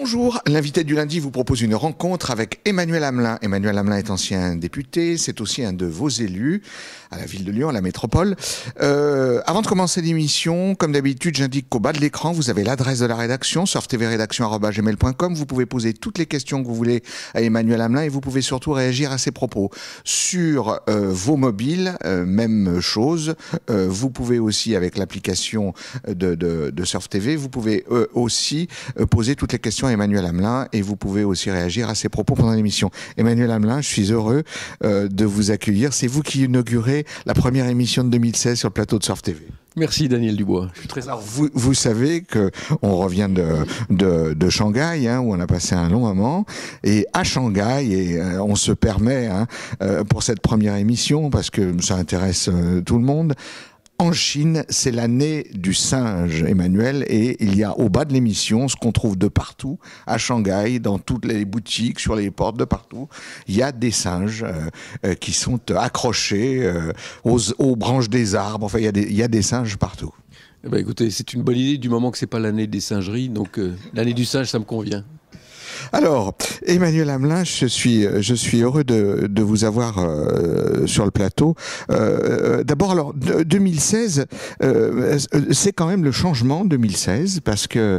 Bonjour, l'invité du lundi vous propose une rencontre avec Emmanuel Hamelin. Emmanuel Hamelin est ancien député, c'est aussi un de vos élus à la ville de Lyon, à la métropole. Avant de commencer l'émission, comme d'habitude, j'indique qu'au bas de l'écran, vous avez l'adresse de la rédaction, surftvrédaction@gmail.com. Vous pouvez poser toutes les questions que vous voulez à Emmanuel Hamelin et vous pouvez surtout réagir à ses propos. Sur vos mobiles, même chose. Vous pouvez aussi, avec l'application de Surf TV, vous pouvez aussi poser toutes les questions à Emmanuel Hamelin et vous pouvez aussi réagir à ses propos pendant l'émission. Emmanuel Hamelin, je suis heureux de vous accueillir. C'est vous qui inaugurez la première émission de 2016 sur le plateau de Surf TV. Merci Daniel Dubois. Je suis très... Alors vous savez que on revient de Shanghai, hein, où on a passé un long moment, et à Shanghai, et on se permet pour cette première émission, parce que ça intéresse tout le monde. En Chine, c'est l'année du singe, Emmanuel, et il y a au bas de l'émission ce qu'on trouve de partout, à Shanghai, dans toutes les boutiques, sur les portes, de partout. Il y a des singes qui sont accrochés aux branches des arbres. Enfin, il y a des singes partout. Eh ben, écoutez, c'est une bonne idée du moment que c'est pas l'année des singeries, donc l'année du singe, ça me convient. Alors, Emmanuel Hamelin, je suis heureux de vous avoir sur le plateau. D'abord, alors 2016, c'est quand même le changement 2016 parce que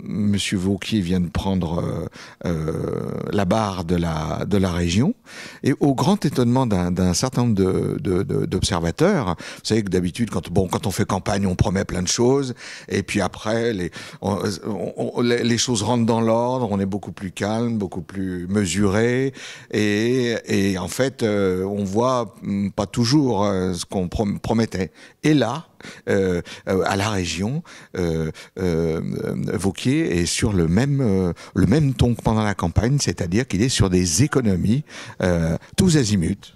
Monsieur Wauquiez vient de prendre la barre de la région et au grand étonnement d'un certain nombre d'observateurs. Vous savez que d'habitude, quand on fait campagne, on promet plein de choses et puis après les choses rentrent dans l'ordre, on est beaucoup plus calme, beaucoup plus mesuré et en fait on voit pas toujours ce qu'on promettait. Et là, à la région, Wauquiez est sur le même ton que pendant la campagne, c'est-à-dire qu'il est sur des économies tous azimuts.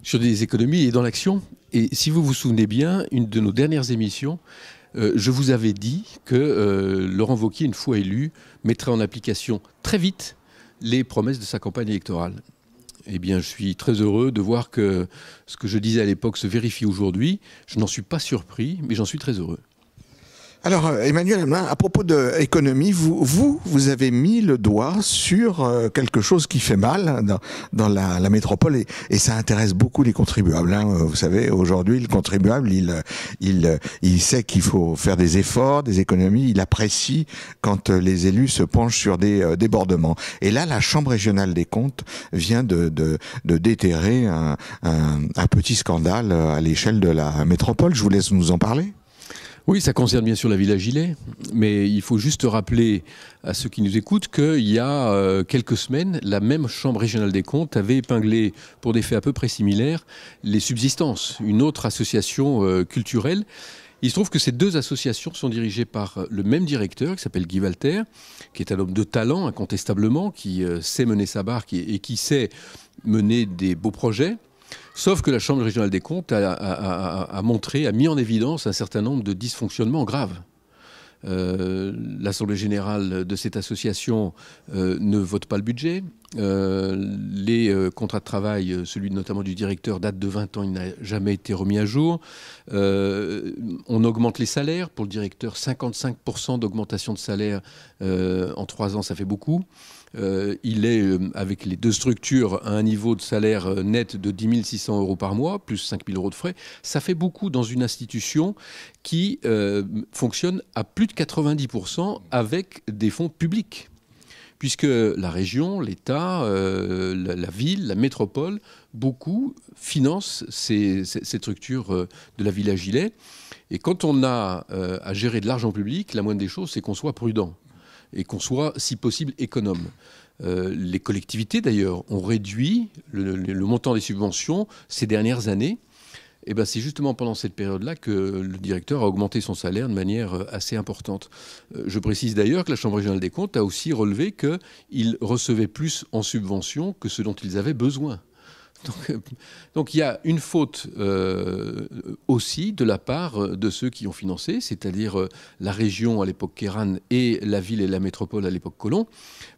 Sur des économies et dans l'action. Et si vous vous souvenez bien, une de nos dernières émissions, je vous avais dit que Laurent Wauquiez, une fois élu, mettrait en application très vite les promesses de sa campagne électorale. Eh bien, je suis très heureux de voir que ce que je disais à l'époque se vérifie aujourd'hui. Je n'en suis pas surpris, mais j'en suis très heureux. Alors, Emmanuel Hamelin, à propos de économie, vous avez mis le doigt sur quelque chose qui fait mal dans la métropole et ça intéresse beaucoup les contribuables. Hein. Vous savez, aujourd'hui, le contribuable, il sait qu'il faut faire des efforts, des économies. Il apprécie quand les élus se penchent sur des débordements. Et là, la Chambre régionale des comptes vient de déterrer un petit scandale à l'échelle de la métropole. Je vous laisse nous en parler. Oui, ça concerne bien sûr la ville à Gilet, mais il faut juste rappeler à ceux qui nous écoutent qu'il y a quelques semaines, la même Chambre régionale des comptes avait épinglé, pour des faits à peu près similaires, les Subsistances, une autre association culturelle. Il se trouve que ces deux associations sont dirigées par le même directeur, qui s'appelle Guy Walter, qui est un homme de talent, incontestablement, qui sait mener sa barque et qui sait mener des beaux projets. Sauf que la Chambre régionale des comptes a mis en évidence un certain nombre de dysfonctionnements graves. L'Assemblée générale de cette association ne vote pas le budget. Les contrats de travail, celui notamment du directeur, date de 20 ans, il n'a jamais été remis à jour. On augmente les salaires. Pour le directeur, 55% d'augmentation de salaire en 3 ans, ça fait beaucoup. Il est, avec les deux structures, à un niveau de salaire net de 10 600 euros par mois, plus 5 000 euros de frais. Ça fait beaucoup dans une institution qui fonctionne à plus de 90% avec des fonds publics. Puisque la région, l'État, la ville, la métropole, beaucoup financent ces structures de la ville à Gilet. Et quand on a à gérer de l'argent public, la moindre des choses, c'est qu'on soit prudent et qu'on soit, si possible, économe. Les collectivités, d'ailleurs, ont réduit le montant des subventions ces dernières années. Et ben, c'est justement pendant cette période-là que le directeur a augmenté son salaire de manière assez importante. Je précise d'ailleurs que la Chambre régionale des comptes a aussi relevé qu'ils recevaient plus en subventions que ce dont ils avaient besoin. Donc il y a une faute aussi de la part de ceux qui ont financé, c'est-à-dire la région à l'époque Kéran et la ville et la métropole à l'époque Collomb,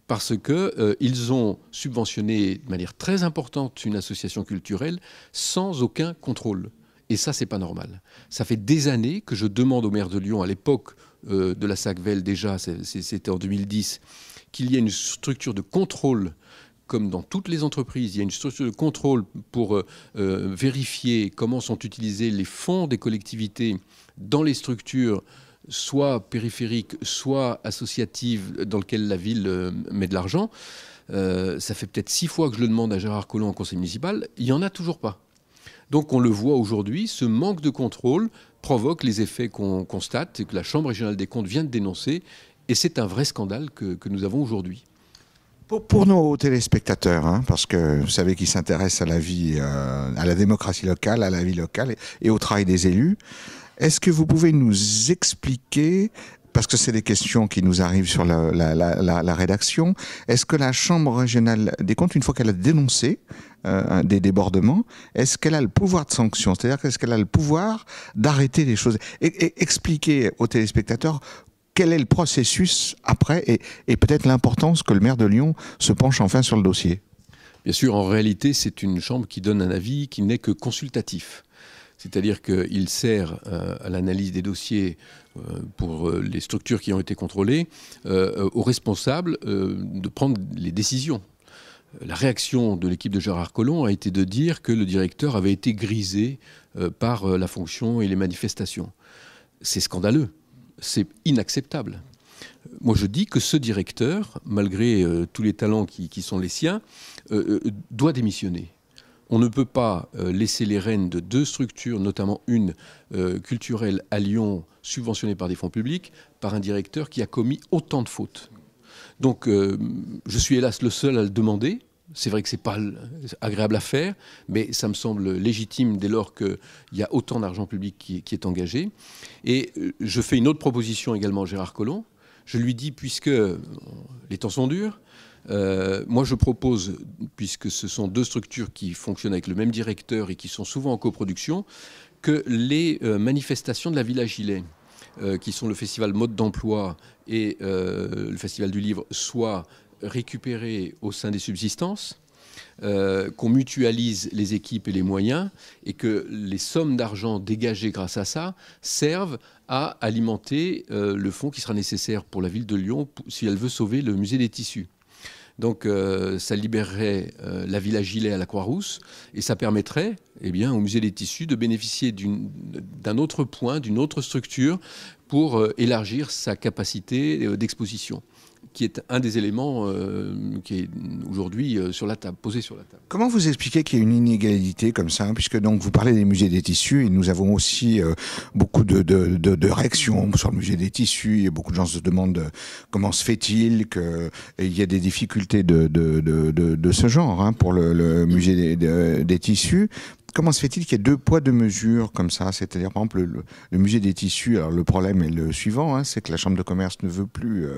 parce qu'ils ont subventionné de manière très importante une association culturelle sans aucun contrôle. Et ça, c'est pas normal. Ça fait des années que je demande au maire de Lyon, à l'époque de la SACVEL déjà, c'était en 2010, qu'il y ait une structure de contrôle, comme dans toutes les entreprises, il y a une structure de contrôle pour vérifier comment sont utilisés les fonds des collectivités dans les structures, soit périphériques, soit associatives, dans lesquelles la ville met de l'argent. Ça fait peut-être 6 fois que je le demande à Gérard Collomb en conseil municipal, il n'y en a toujours pas. Donc on le voit aujourd'hui, ce manque de contrôle provoque les effets qu'on constate et que la Chambre régionale des comptes vient de dénoncer. Et c'est un vrai scandale que nous avons aujourd'hui. Pour nos téléspectateurs, hein, parce que vous savez qu'ils s'intéressent à la vie, à la démocratie locale, à la vie locale et au travail des élus, est-ce que vous pouvez nous expliquer, parce que c'est des questions qui nous arrivent sur la rédaction, est-ce que la Chambre régionale des comptes, une fois qu'elle a dénoncé des débordements, est-ce qu'elle a le pouvoir de sanction? C'est-à-dire, est-ce qu'elle a le pouvoir d'arrêter les choses? Et expliquer aux téléspectateurs quel est le processus après et peut-être l'importance que le maire de Lyon se penche enfin sur le dossier? Bien sûr, en réalité, c'est une chambre qui donne un avis qui n'est que consultatif. C'est-à-dire qu'il sert à l'analyse des dossiers pour les structures qui ont été contrôlées, aux responsables de prendre les décisions. La réaction de l'équipe de Gérard Collomb a été de dire que le directeur avait été grisé par la fonction et les manifestations. C'est scandaleux, c'est inacceptable. Moi, je dis que ce directeur, malgré tous les talents qui sont les siens, doit démissionner. On ne peut pas laisser les rênes de 2 structures, notamment une culturelle à Lyon, subventionnée par des fonds publics, par un directeur qui a commis autant de fautes. Donc, je suis hélas le seul à le demander. C'est vrai que ce n'est pas agréable à faire, mais ça me semble légitime dès lors qu'il y a autant d'argent public qui est engagé. Et je fais une autre proposition également à Gérard Collomb. Je lui dis, puisque les temps sont durs, moi je propose, puisque ce sont 2 structures qui fonctionnent avec le même directeur et qui sont souvent en coproduction, que les manifestations de la Villa Gilet, qui sont le festival Mode d'emploi et le festival du livre, soient récupérées au sein des subsistances, qu'on mutualise les équipes et les moyens et que les sommes d'argent dégagées grâce à ça servent à alimenter le fonds qui sera nécessaire pour la ville de Lyon si elle veut sauver le musée des tissus. Donc ça libérerait la Villa Gilet à la Croix-Rousse et ça permettrait au musée des tissus de bénéficier d'un autre point, d'une autre structure pour élargir sa capacité d'exposition, qui est un des éléments qui est aujourd'hui sur la table, posé sur la table. Comment vous expliquez qu'il y a une inégalité comme ça, puisque donc vous parlez des musées des tissus et nous avons aussi beaucoup de réactions sur le musée des tissus et beaucoup de gens se demandent comment se fait-il qu'il y ait des difficultés de ce genre hein, pour le musée des tissus. Comment se fait-il qu'il y ait 2 poids 2 mesures comme ça? C'est-à-dire, par exemple, le musée des tissus, alors le problème est le suivant, hein, c'est que la Chambre de commerce ne veut plus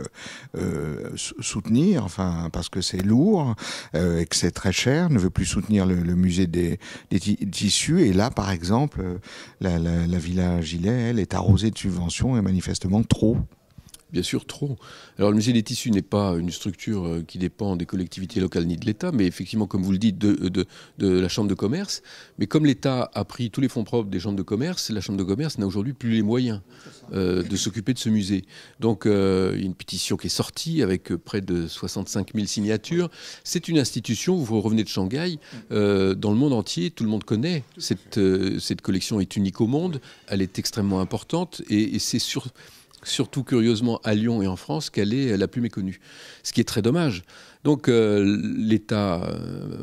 soutenir, enfin, parce que c'est lourd et que c'est très cher, ne veut plus soutenir le musée des tissus. Et là, par exemple, la Villa Gilet, elle, est arrosée de subventions et manifestement trop. Bien sûr, trop. Alors le musée des tissus n'est pas une structure qui dépend des collectivités locales ni de l'État, mais effectivement, comme vous le dites, de la Chambre de commerce. Mais comme l'État a pris tous les fonds propres des chambres de commerce, la Chambre de commerce n'a aujourd'hui plus les moyens de s'occuper de ce musée. Donc il y a une pétition qui est sortie avec près de 65 000 signatures. C'est une institution, vous revenez de Shanghai, dans le monde entier, tout le monde connaît. Cette collection est unique au monde, elle est extrêmement importante et c'est surtout curieusement à Lyon et en France qu'elle est la plus méconnue. Ce qui est très dommage. Donc l'État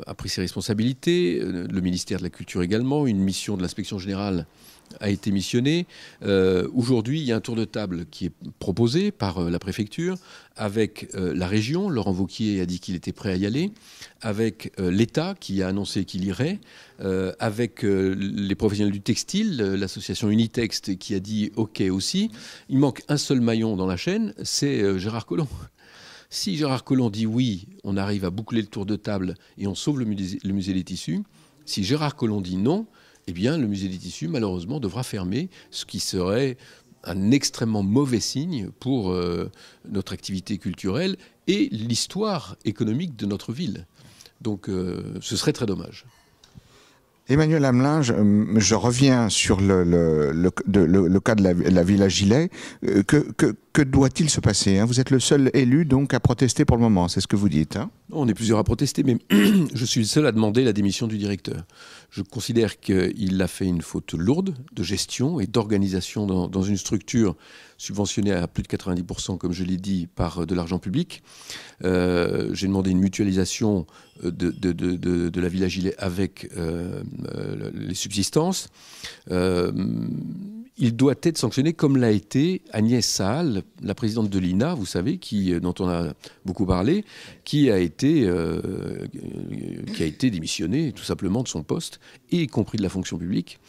a pris ses responsabilités, le ministère de la Culture également, une mission de l'inspection générale a été missionnée. Aujourd'hui, il y a un tour de table qui est proposé par la préfecture avec la région. Laurent Wauquiez a dit qu'il était prêt à y aller, avec l'État qui a annoncé qu'il irait, avec les professionnels du textile, l'association Unitext qui a dit OK aussi. Il manque un seul maillon dans la chaîne, c'est Gérard Collomb. Si Gérard Collomb dit oui, on arrive à boucler le tour de table et on sauve le musée des tissus. Si Gérard Collomb dit non, eh bien, le musée des tissus, malheureusement, devra fermer, ce qui serait un extrêmement mauvais signe pour notre activité culturelle et l'histoire économique de notre ville. Donc, ce serait très dommage. Emmanuel Hamelin, je reviens sur le cas de la Villa Gilet. Que doit-il se passer, hein? Vous êtes le seul élu donc à protester pour le moment, c'est ce que vous dites, hein? On est plusieurs à protester, mais je suis le seul à demander la démission du directeur. Je considère qu'il a fait une faute lourde de gestion et d'organisation dans une structure subventionnée à plus de 90%, comme je l'ai dit, par de l'argent public. J'ai demandé une mutualisation de la Villa Gilet avec les subsistances. Il doit être sanctionné comme l'a été Agnès Saal, la présidente de l'INA, vous savez, dont on a beaucoup parlé, qui a été démissionnée tout simplement de son poste, y compris de la fonction publique,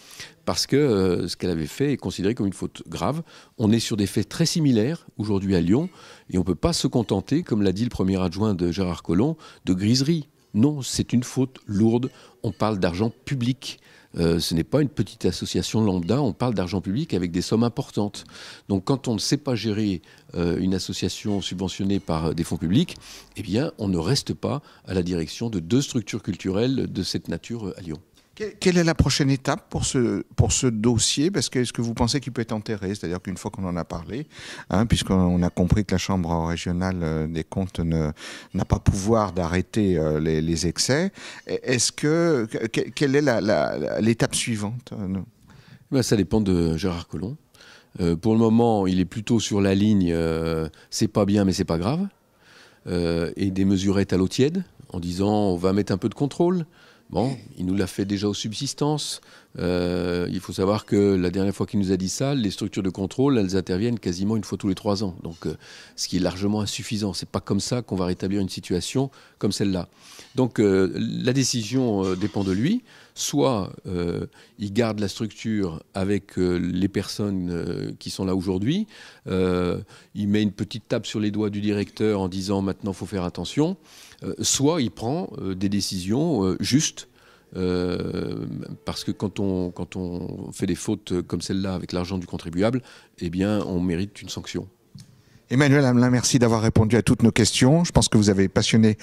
parce que ce qu'elle avait fait est considéré comme une faute grave. On est sur des faits très similaires aujourd'hui à Lyon, et on ne peut pas se contenter, comme l'a dit le premier adjoint de Gérard Collomb, de griserie. Non, c'est une faute lourde. On parle d'argent public. Ce n'est pas une petite association lambda, on parle d'argent public avec des sommes importantes. Donc quand on ne sait pas gérer une association subventionnée par des fonds publics, eh bien on ne reste pas à la direction de 2 structures culturelles de cette nature à Lyon. Quelle est la prochaine étape pour ce dossier? Parce que est-ce que vous pensez qu'il peut être enterré? C'est-à-dire qu'une fois qu'on en a parlé, hein, puisqu'on a compris que la Chambre régionale des comptes n'a pas pouvoir d'arrêter les excès, quelle est l'étape suivante? Ça dépend de Gérard Collomb. Pour le moment, il est plutôt sur la ligne c'est pas bien mais c'est pas grave, et des mesurettes à l'eau tiède en disant on va mettre un peu de contrôle. Bon, il nous l'a fait déjà aux subsistances. Il faut savoir que la dernière fois qu'il nous a dit ça, les structures de contrôle, elles interviennent quasiment une fois tous les 3 ans. Donc, ce qui est largement insuffisant. C'est pas comme ça qu'on va rétablir une situation comme celle-là. Donc, la décision dépend de lui. Soit il garde la structure avec les personnes qui sont là aujourd'hui. Il met une petite tape sur les doigts du directeur en disant maintenant il faut faire attention. Soit il prend des décisions justes. Parce que quand on fait des fautes comme celle-là avec l'argent du contribuable, eh bien on mérite une sanction. Emmanuel Hamelin, merci d'avoir répondu à toutes nos questions. Je pense que vous avez passionné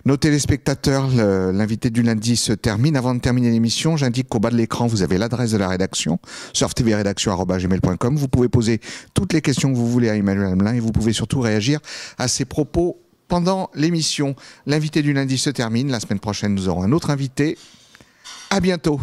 nos téléspectateurs. L'invité du lundi se termine. Avant de terminer l'émission, j'indique qu'au bas de l'écran, vous avez l'adresse de la rédaction, surftvredactions@gmail.com. Vous pouvez poser toutes les questions que vous voulez à Emmanuel Hamelin et vous pouvez surtout réagir à ses propos pendant l'émission. L'invité du lundi se termine. La semaine prochaine, nous aurons un autre invité. À bientôt.